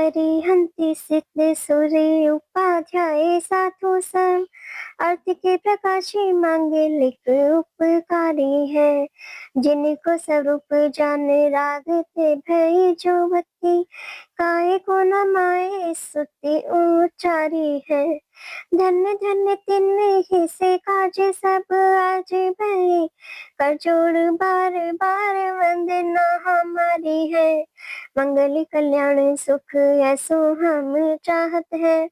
अरिहन्ति सिद्ध सूर्य उपाध्याय साधु सम अर्थ के प्रकाशी मांगे लिख उपकारी है। जिनको स्वरूप जान राग थे भई जो भक्ति काय को न माए स्तुति उच्चारी है। धन्य धन्य तिन्ने ही से काज सब आज भय कर जोड़ बार बार वंदना हमारी है। मंगल कल्याण सुख ऐसो हम चाहत है।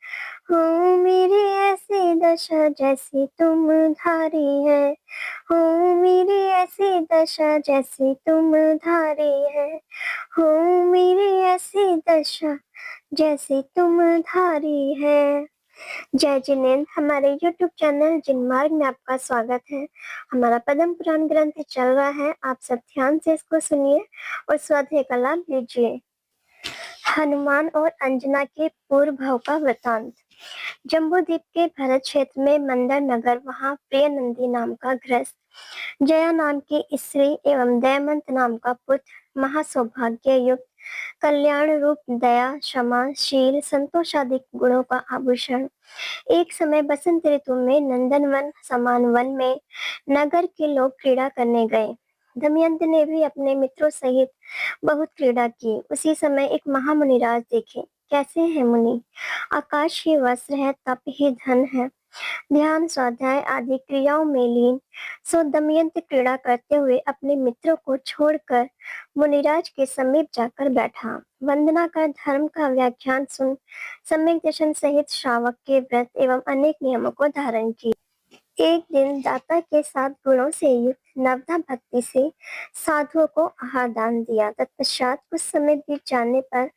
हो मेरी ऐसी दशा जैसी तुम धारी है। हो मेरी ऐसी दशा जैसी तुम धारी है। हो मेरी ऐसी दशा जैसी तुम धारी है। जय जिनेन्द्र। हमारे YouTube चैनल जिनमार्ग में आपका स्वागत है। हमारा पद्म पुराण ग्रंथ चल रहा है, आप सब ध्यान से इसको सुनिए और स्वाध्याय का लाभ लीजिए। हनुमान और अंजना के पूर्व भाव का वृतांत। जम्बूद्वीप के भरत क्षेत्र में मंदर नगर, वहाँ प्रिय नंदी नाम का गृहस्थ, जया नाम की स्त्री एवं दयामंत नाम का पुत्र, महासौभाग्य युक्त, कल्याण रूप, दया, क्षमा, शील, संतोष आदि गुणों का आभूषण, एक समय बसंत ऋतु में नंदनवन समान वन में नगर के लोग क्रीड़ा करने गए। दमयंती ने भी अपने मित्रों सहित बहुत क्रीड़ा की। उसी समय एक महामुनिराज देखे। कैसे है मुनि? आकाश ही वस्त्र है, तप ही धन है, ध्यान, स्वाध्याय आदि क्रियाओं में लीन। सो दमयंती क्रीड़ा करते हुए अपने मित्रों को छोड़कर मुनिराज के समीप जाकर बैठा। वंदना कर धर्म का व्याख्यान सुन सम्यक दर्शन सहित श्रावक के व्रत एवं अनेक नियमों को धारण किया। एक दिन दाता के साथ गुणों से युक्त नवधा भक्ति से साधुओं को आहार दान दिया। तत्पश्चात कुछ समय बीत जाने पर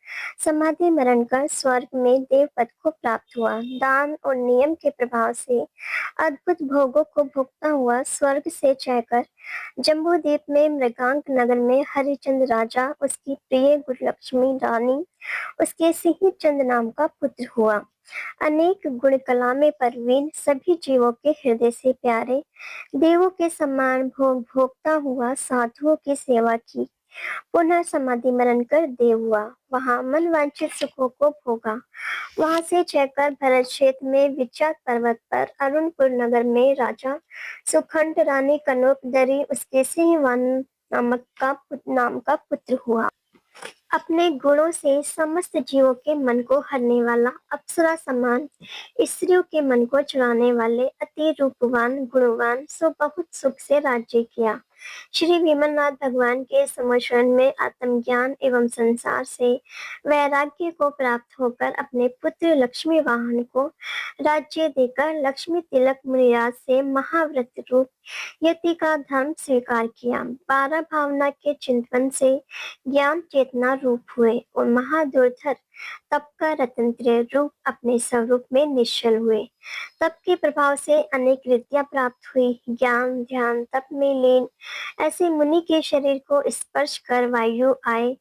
समाधि मरण कर स्वर्ग में देव पद को प्राप्त हुआ। दान और नियम के प्रभाव से अद्भुत भोगों को भोगता हुआ स्वर्ग से चढ़कर जम्बूद्वीप में मृगांक नगर में हरिचंद राजा, उसकी प्रिय गुरुलक्ष्मी रानी, उसके सिंह चंद नाम का पुत्र हुआ। अनेक गुण कला में परवीन, सभी जीवों के हृदय से प्यारे, देवों के समान भोग भोगता हुआ साधुओं की सेवा की। पुनः समाधि मरण कर देव हुआ। वहां मन वांछित सुखों को भोगा। वहां से चढ़कर भरत क्षेत्र में विख्यात पर्वत पर अरुणपुर नगर में राजा सुखंड, रानी कनौपदरी, उसके सिंहवान नाम का पुत्र हुआ। अपने गुणों से समस्त जीवों के मन को हरने वाला, अप्सरा समान स्त्रियों के मन को चुराने वाले, अति रूपवान, गुणवान, सो बहुत सुख से राज्य किया। श्री विमलनाथ भगवान के समर्षण में आत्मज्ञान एवं संसार से वैराग्य को प्राप्त होकर अपने पुत्र लक्ष्मी वाहन को राज्य देकर लक्ष्मी तिलक मुनिराज से महाव्रत रूप यति का धर्म स्वीकार किया। 12 भावना के चिंतन से ज्ञान चेतना रूप हुए और महादुर्धर तप का रतंत्र रूप अपने स्वरूप में निश्चल हुए। तप के प्रभाव से अनेक रिद्धियां प्राप्त हुई। ज्ञान, ध्यान, तप में लीन ऐसे मुनि के शरीर को स्पर्श कर वायु आए,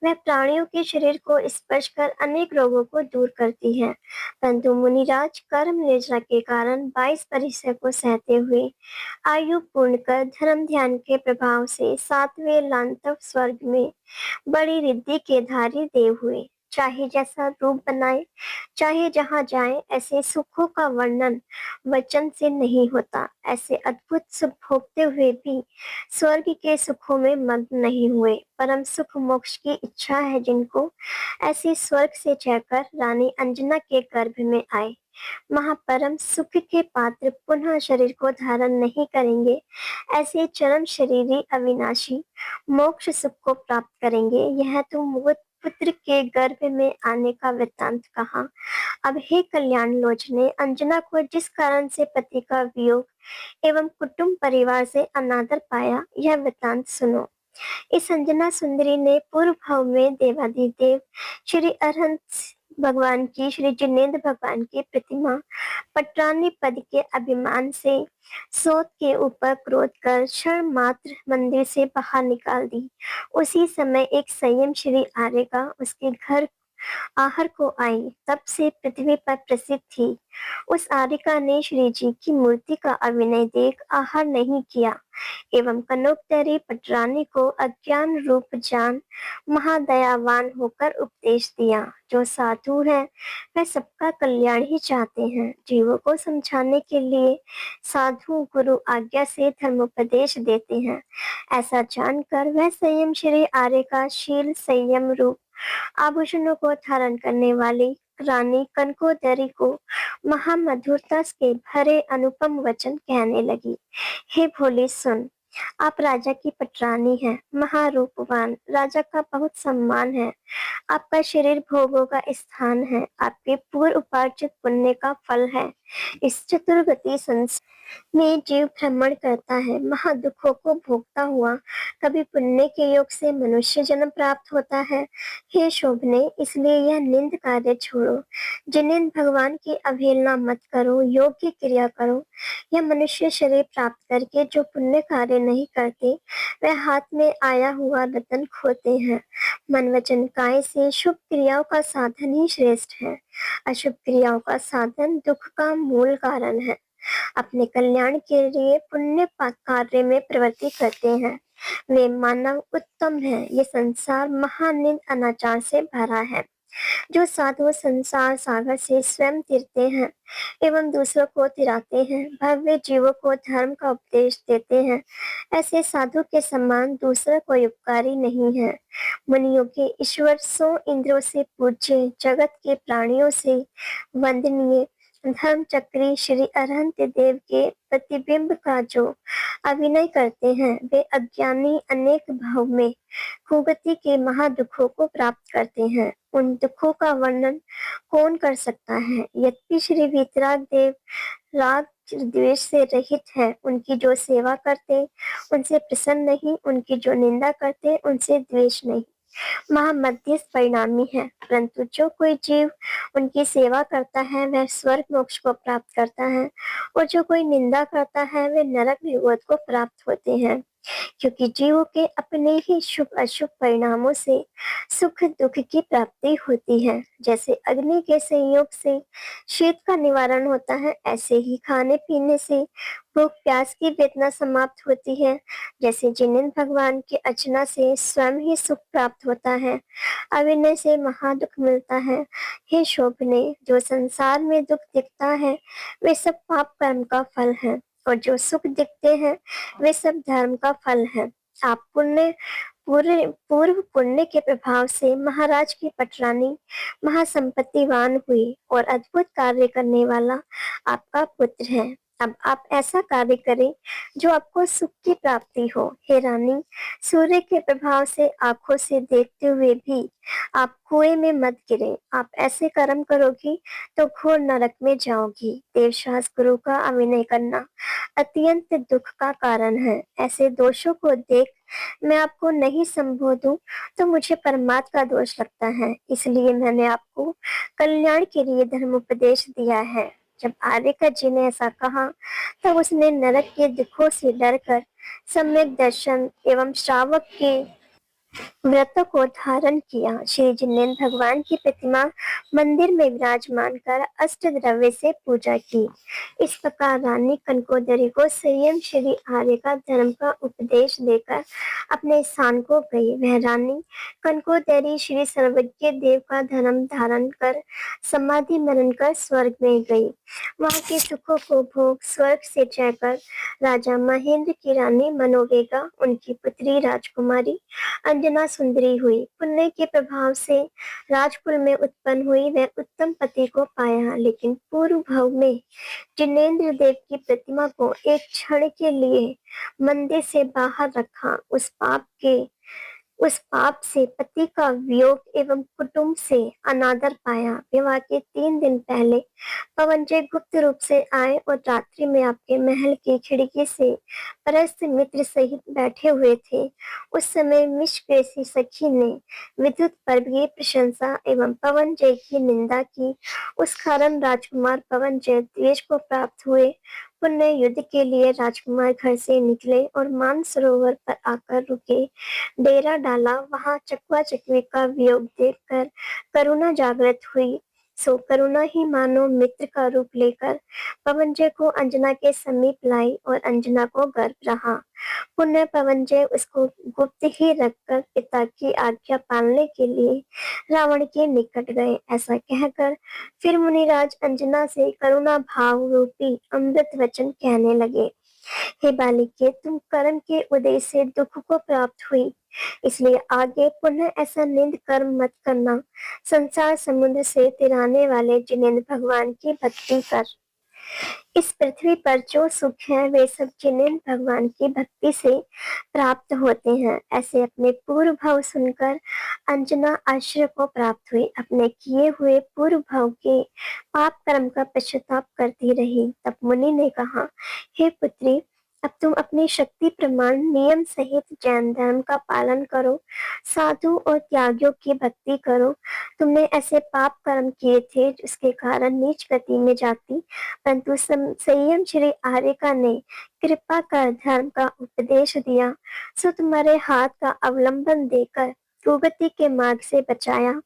वह प्राणियों के शरीर को स्पर्श कर अनेक रोगों को दूर करती है। परंतु मुनिराज कर्म निर्जरा के कारण 22 परिसर को सहते हुए आयु पूर्ण कर धर्म ध्यान के प्रभाव से 7वें लांतव स्वर्ग में बड़ी रिद्धि के धारी देव हुए। चाहे जैसा रूप बनाए, चाहे जहाँ जाए, ऐसे सुखों का वर्णन वचन से नहीं होता। ऐसे अद्भुत सुख भोगते हुए भी स्वर्ग के सुखों में मग्न नहीं हुए। परम सुख मोक्ष की इच्छा है जिनको, ऐसे स्वर्ग से चढ़कर रानी अंजना के गर्भ में आए। महापरम सुख के पात्र पुनः शरीर को धारण नहीं करेंगे। ऐसे चरम शरीरी अविनाशी मोक्ष सुख को प्राप्त करेंगे। यह तो मूर्त पुत्र के गर्भ में आने का वृत्तांत कहा। अब हे कल्याण लोचने, अंजना को जिस कारण से पति का वियोग एवं कुटुंब परिवार से अनादर पाया, यह वृत्तांत सुनो। इस अंजना सुंदरी ने पूर्व भाव में देवाधिदेव श्री अरहंत भगवान की, श्री जिनेन्द्र भगवान की प्रतिमा पटरानी पद के अभिमान से सोत के ऊपर क्रोध कर क्षण मात्र मंदिर से बाहर निकाल दी। उसी समय एक संयम श्री आर्य का उसके घर आहर को आई, तब से पृथ्वी पर प्रसिद्ध थी। उस आर्यिका ने श्री जी की मूर्ति का अभिनय देख आहार नहीं किया एवं कनोपरी पटरानी को अज्ञान रूप जान महादयावान होकर उपदेश दिया। जो साधु है वह सबका कल्याण ही चाहते हैं। जीवों को समझाने के लिए साधु गुरु आज्ञा से धर्मोपदेश देते हैं। ऐसा जानकर वह संयम श्री आर्य का शील संयम रूप आभूषणों को धारण करने वाली रानी कनकोदरी को महामधुरता के भरे अनुपम वचन कहने लगी। हे भोली सुन, आप राजा की पटरानी हैं, महारूपवान, राजा का बहुत सम्मान है। आपका शरीर भोगों का स्थान है, आपके पूर्व उपार्जित पुण्य का फल है। इस चतुर्गति संसार में जीव भ्रमण करता है, महा दुखों को भोगता हुआ, कभी पुण्य के योग से मनुष्य जन्म प्राप्त होता है। हे शोभने, इसलिए यह निंद कार्य छोड़ो, जिनिंद भगवान की अवहेलना मत करो, योग्य क्रिया करो। यह मनुष्य शरीर प्राप्त करके जो पुण्य कार्य नहीं करते वह हाथ में आया हुआ रतन खोते हैं। मन वचन काय से शुभ क्रियाओं का साधन ही श्रेष्ठ है, अशुभ क्रियाओं का साधन दुख का मूल कारण है। अपने कल्याण के लिए पुण्य कार्य में प्रवृत्ति करते हैं, वे मानव उत्तम है। ये संसार महानिंद अनाचार से भरा है। जो साधु संसार सागर से स्वयं तिरते हैं एवं दूसरों को तिराते हैं, भव्य जीवों को धर्म का उपदेश देते हैं, ऐसे साधु के समान दूसरा कोई उपकारी नहीं है। मुनियों के ईश्वर सौ इंद्रों से पूज्य, जगत के प्राणियों से वंदनीय धर्म चक्री श्री अरहंत देव के प्रतिबिंब का जो अभिनय करते हैं, वे अज्ञानी अनेक भाव में कुगति के महादुखों को प्राप्त करते हैं। उन दुखों का वर्णन कौन कर सकता है। यद्यपि श्री वीतराग देव राग द्वेष से रहित है, उनकी जो सेवा करते उनसे प्रसन्न नहीं, उनकी जो निंदा करते उनसे द्वेष नहीं, महामध्यस्थ परिणामी है। परंतु जो कोई जीव उनकी सेवा करता है वह स्वर्ग मोक्ष को प्राप्त करता है, और जो कोई निंदा करता है वे नरक निगोद को प्राप्त होते हैं। क्योंकि जीवों के अपने ही शुभ अशुभ परिणामों से सुख दुख की प्राप्ति होती है। जैसे अग्नि के संयोग से शीत का निवारण होता है, ऐसे ही खाने पीने से भूख प्यास की वेदना समाप्त होती है। जैसे जिनेंद्र भगवान की अर्चना से स्वयं ही सुख प्राप्त होता है, अविनय से महादुख मिलता है। हे शोभने, जो संसार में दुख दिखता है वे सब पाप कर्म का फल है, और जो सुख दिखते हैं वे सब धर्म का फल है। आप पूर्व पुण्य के प्रभाव से महाराज की पटरानी महासंपत्तिवान हुई, और अद्भुत कार्य करने वाला आपका पुत्र है। अब आप ऐसा कार्य करें जो आपको सुख की प्राप्ति हो। हे रानी, सूर्य के प्रभाव से आंखों से देखते हुए भी आप कुएं में मत गिरे। आप ऐसे कर्म करोगी तो घोर नरक में जाओगी। देवशास गुरु का अभिनय करना अत्यंत दुख का कारण है। ऐसे दोषों को देख मैं आपको नहीं संबोधूं तो मुझे परमात्मा का दोष लगता है, इसलिए मैंने आपको कल्याण के लिए धर्मोपदेश दिया है। जब आर्यका जी ने ऐसा कहा तब उसने नरक के दुखों से डरकर सम्यक दर्शन एवं श्रावक के व्रत को धारण किया। श्री जिनेंद्र भगवान की प्रतिमा मंदिर में विराजमान कर अष्ट द्रव्य से पूजा की। इस प्रकार रानी कनकोदरी को संयम श्री आर्य का धर्म का उपदेश देकर अपने स्थान को गई। वह रानी कनकोदरी श्री सर्वज्ञ देव का धर्म धारण कर समाधि मरण कर स्वर्ग में गई। वहां के सुखों को भोग स्वर्ग से जाकर राजा महेंद्र की रानी मनोवेगा उनकी पुत्री राजकुमारी अंजना सुंदरी हुई। पुण्य के प्रभाव से राजकुल में उत्पन्न हुई, वह उत्तम पति को पाया, लेकिन पूर्व भाव में जिनेंद्र देव की प्रतिमा को एक क्षण के लिए मंदिर से बाहर रखा। उस पाप से पति का वियोग एवं कुटुंब से अनादर पाया। विवाह के 3 दिन पहले पवनजय गुप्त रूप से आए और रात्रि में आपके महल की खिड़की से परस्थ मित्र सहित बैठे हुए थे। उस समय मिष्केशी सखी ने विद्युत पर्व की प्रशंसा एवं पवनजय की निंदा की। उस कारण राजकुमार पवनजय द्वेष को प्राप्त हुए, पुण्य युद्ध के लिए राजकुमार घर से निकले और मानसरोवर पर आकर रुके। डेरा डाला। वहां चकवा चकवे का वियोग देखकर करुणा जागृत हुई। सो करुणा ही मानो मित्र का रूप लेकर पवनजय को अंजना के समीप लाई और अंजना को गर्भ रहा। पुनः पवनजय उसको गुप्त ही रखकर पिता की आज्ञा पालने के लिए रावण के निकट गए। ऐसा कहकर फिर मुनिराज अंजना से करुणा भाव रूपी अमृत वचन कहने लगे। हे बालिके, तुम कर्म के उदय से दुख को प्राप्त हुई, इसलिए आगे पुनः ऐसा निंद कर्म मत करना। संसार समुद्र से तिराने वाले जिनेंद्र भगवान की भक्ति कर। इस पृथ्वी पर जो सुख है वे सब जिनेंद्र भगवान की भक्ति से प्राप्त होते हैं। ऐसे अपने पूर्व भाव सुनकर अंजना आश्रय को प्राप्त हुई। अपने किए हुए पूर्व भाव के पाप कर्म का पश्चाताप करती रही। तब मुनि ने कहा, हे पुत्री, अब तुम अपनी शक्ति प्रमाण नियम सहित जैन धर्म का पालन करो, साधु और त्यागियों की भक्ति करो। तुमने ऐसे पाप कर्म किए थे जिसके कारण नीच गति में जाती, परंतु संयम श्री आर्यका ने कृपा कर धर्म का उपदेश दिया, सो तुम्हारे हाथ का अवलंबन देकर दुर्गति के मार्ग से बचाया।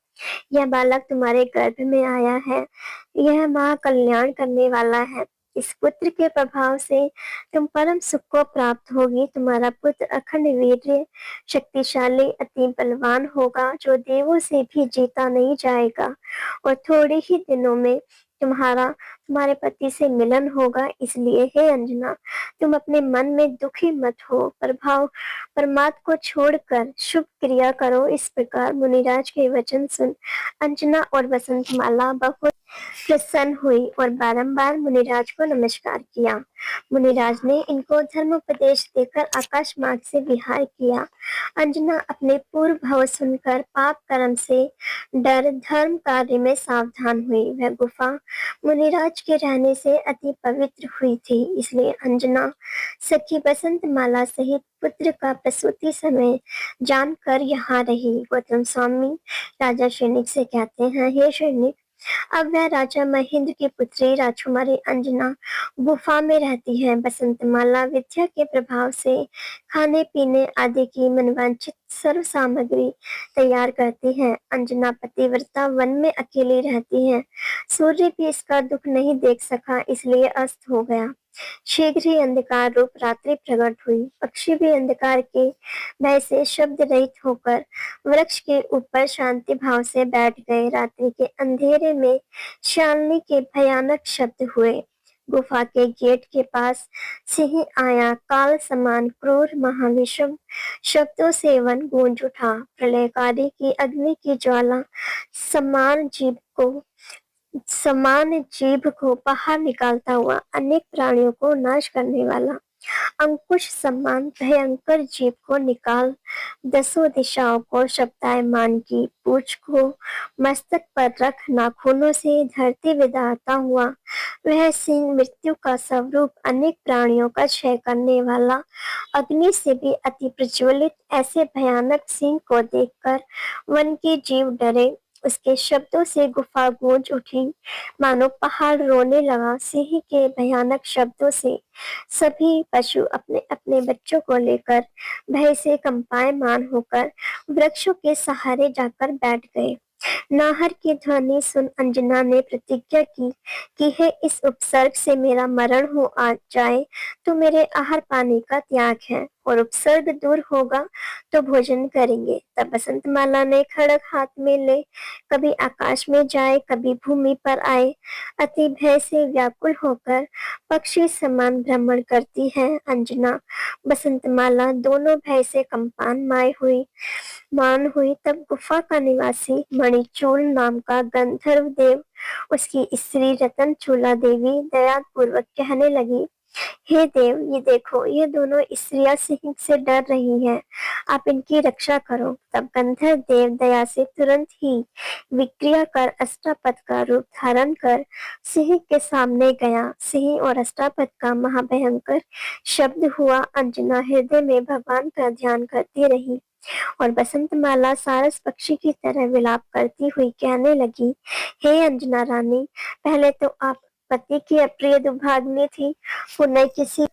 यह बालक तुम्हारे गर्भ में आया है, यह महाकल्याण करने वाला है। इस पुत्र के प्रभाव से तुम परम सुख को प्राप्त होगी। तुम्हारा पुत्र अखंड वीर्य, शक्तिशाली, अति बलवान होगा, जो देवों से भी जीता नहीं जाएगा, और थोड़े ही दिनों में तुम्हारे पति से मिलन होगा। इसलिए हे अंजना, तुम अपने मन में दुखी मत हो, परमात्मा को छोड़कर शुभ क्रिया करो। इस प्रकार मुनिराज के वचन सुन अंजना और बसंतमाला बहुत प्रसन्न हुई और बारंबार मुनिराज को नमस्कार किया। मुनिराज ने इनको धर्मोपदेश देकर आकाश मार्ग से विहार किया। अंजना अपने पूर्व भाव सुनकर पाप कर्म से डर धर्म कार्य में सावधान हुई। वह गुफा मुनिराज के रहने से अति पवित्र हुई थी, इसलिए अंजना सखी बसंतमाला सहित पुत्र का प्रसूति समय जानकर यहाँ रही। गौतम स्वामी राजा शैनिक से कहते हैं, हे शैनिक, अब वह राजा महेंद्र की पुत्री राजकुमारी अंजना गुफा में रहती है। बसंतमाला विद्या के प्रभाव से खाने पीने आदि की मनवांछित सर्व सामग्री तैयार करती है। अंजना पतिव्रता वन में अकेली रहती है। सूर्य भी इसका दुख नहीं देख सका, इसलिए अस्त हो गया। शीघ्र ही अंधकार रूप रात्रि प्रकट हुई। पक्षी भी अंधकार के भय से शब्द रहित होकर वृक्ष के ऊपर शांति भाव से बैठ गए। रात्रि के अंधेरे में शालिनी के भयानक शब्द हुए। गुफा के गेट के पास सिंह आया। काल समान क्रूर महाविषम शब्दों से वन गूंज उठा। प्रलयकारी की अग्नि की ज्वाला समान जीभ को बाहर निकालता हुआ अनेक प्राणियों को नाश करने वाला अंकुश समान भयंकर जीव को निकाल दसों दिशाओं को शब्दायमान की। पूंछ को मस्तक पर रख नाखूनों से धरती विदाता हुआ वह सिंह मृत्यु का स्वरूप, अनेक प्राणियों का क्षय करने वाला, अग्नि से भी अति प्रज्वलित ऐसे भयानक सिंह को देखकर वन के जीव डरे। उसके शब्दों से गुफा गूंज उठी, मानो पहाड़ रोने लगा। सिंह के भयानक शब्दों से सभी पशु अपने अपने बच्चों को लेकर भय से कंपायमान होकर वृक्षों के सहारे जाकर बैठ गए। नाहर की ध्वनि सुन अंजना ने प्रतिज्ञा की कि हे, इस उपसर्ग से मेरा मरण हो आ जाए तो मेरे आहार पानी का त्याग है, और उपसर्ग दूर होगा तो भोजन करेंगे। तब बसंतमाला ने खड़ग हाथ में ले कभी आकाश में जाए, कभी भूमि पर आए, अति भय से व्याकुल होकर पक्षी समान भ्रमण करती है। अंजना बसंतमाला दोनों भय से कंपान मान हुई। तब गुफा का निवासी मणिचूल नाम का गंधर्व देव उसकी स्त्री रतन चूला देवी दया पूर्वक कहने लगी, हे देव, ये देखो, ये दोनों स्त्रियां सिंह से डर रही हैं, आप इनकी रक्षा करो। तब गंधर्व देव दया से तुरंत ही विक्रिया कर अष्टापद का रूप धारण कर सिंह के सामने गया। सिंह और अष्टापद का महाभयंकर शब्द हुआ। अंजना हृदय में भगवान का ध्यान करती रही और बसंतमाला सारस पक्षी की तरह विलाप करती हुई कहने लगी, हे अंजना रानी, पहले तो आप पति की अप्रिय दुर्भाग्नि थी। पुनः किसी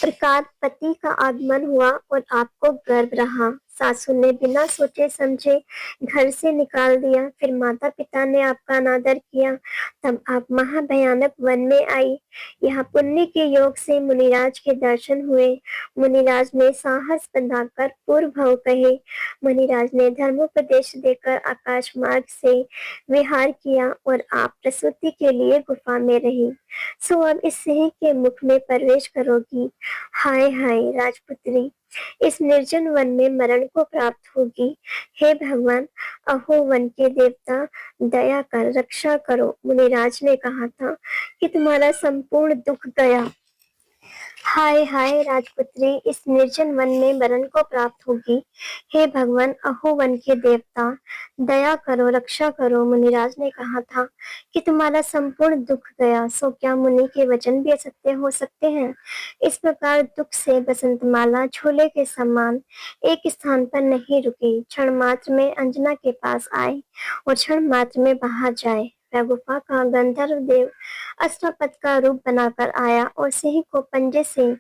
प्रकार पति का आगमन हुआ और आपको गर्व रहा। सासू ने बिना सोचे समझे घर से निकाल दिया। फिर माता पिता ने आपका अनादर किया। तब आप महाभयानक वन में आई। यहाँ पुण्य के योग से मुनिराज के दर्शन हुए। मुनिराज ने साहस बंधाकर पूर्व भव कहे। मुनिराज ने धर्मोपदेश देकर आकाश मार्ग से विहार किया और आप प्रसूति के लिए गुफा में रही। सो अब इस सिंह के मुख में प्रवेश करोगी। हाय हाय राजपुत्री, इस निर्जन वन में मरण को प्राप्त होगी। हे भगवान, अहो वन के देवता, दया कर रक्षा करो। मुनिराज ने कहा था कि तुम्हारा संपूर्ण दुख गया। हाय हाय राजपुत्री, इस निर्जन वन में मरण को प्राप्त होगी। हे भगवान, अहो वन के देवता, दया करो रक्षा करो। मुनिराज ने कहा था कि तुम्हारा संपूर्ण दुख गया। सो क्या मुनि के वचन भी असत्य हो सकते हैं? इस प्रकार दुख से बसंतमाला झूले के समान एक स्थान पर नहीं रुकी। क्षण मात्र में अंजना के पास आए और क्षण मात्र में बाहर जाए। वह गुफा का गंधर्व देव अष्टापद का रूप बनाकर आया और सिंह को पंजे से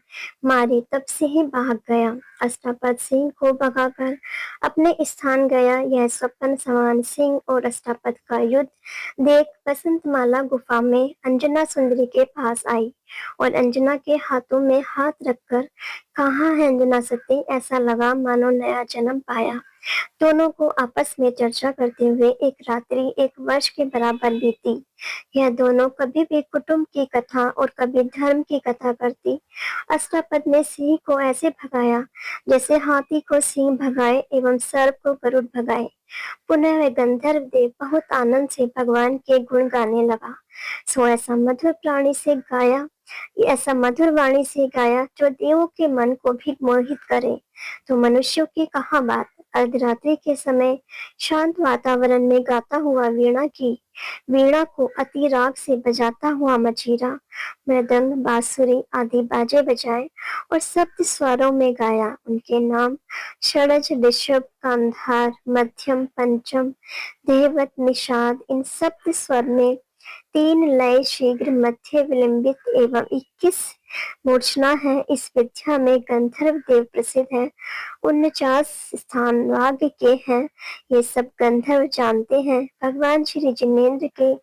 मारी। तब सिंह भाग गया। अष्टापद सिंह को भगाकर अपने स्थान गया। यह स्वप्न समान सिंह और अष्टापद का युद्ध देख बसंतमाला गुफा में अंजना सुंदरी के पास आई और अंजना के हाथों में हाथ रखकर, कहाँ है अंजना सती? ऐसा लगा मानो नया जन्म पाया। दोनों को आपस में चर्चा करते हुए एक रात्रि 1 वर्ष के बराबर बीती। यह दोनों कभी भी कुटुंब की कथा और कभी धर्म की कथा करती। अष्टापद ने सिंह को ऐसे भगाया जैसे हाथी को सिंह भगाए एवं सर्प को गरुड़ भगाए। पुनः वह गंधर्व देव बहुत आनंद से भगवान के गुण गाने लगा। सो ऐसा मधुर वाणी से गाया जो देवों के मन को भी मोहित करे। तो मनुष्यों की कहाँ बात। अर्धरात्रि के समय शांत वातावरण में गाता हुआ वीणा को अति राग से बजाता हुआ मजीरा, मृदंग, बांसुरी आदि बाजे बजाए और सप्त स्वरों में गाया। उनके नाम षडज, ऋषभ, गांधार, मध्यम, पंचम, देववत, निषाद। इन सप्त स्वर में 3 लय, शीघ्र, मध्य, विलंबित एवं 21 मूर्छना है। इस विद्या में गंधर्व देव प्रसिद्ध है। 49 स्थान राग के हैं। ये सब गंधर्व जानते हैं। भगवान श्री जिनेन्द्र के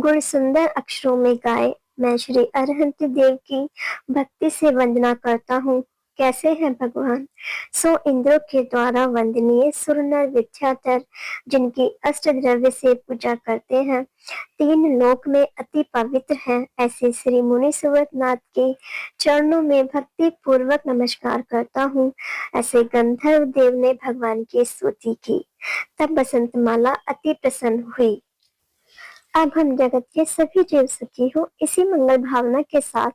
गुण सुंदर अक्षरों में गाए। मैं श्री अरहंत देव की भक्ति से वंदना करता हूँ। कैसे हैं भगवान? सो इंद्रों के द्वारा वंदनीय सुरनर विद्याधर, जिनकी अष्ट द्रव्य से पूजा करते हैं, 3 लोक में अति पवित्र हैं। ऐसे श्री मुनि सुव्रत नाथ के चरणों में भक्ति पूर्वक नमस्कार करता हूँ। ऐसे गंधर्व देव ने भगवान की स्तुति की। तब बसंतमाला अति प्रसन्न हुई। अब हम जगत के सभी जीव सुखी हो, इसी मंगल भावना के साथ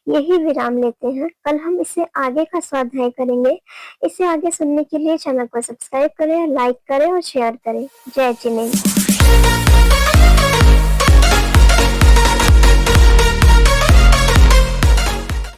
यही विराम लेते हैं। कल हम इसे आगे का स्वाध्याय करेंगे। इसे आगे सुनने के लिए चैनल को सब्सक्राइब करें, लाइक करें और शेयर करें। जय जिनेन्द्र।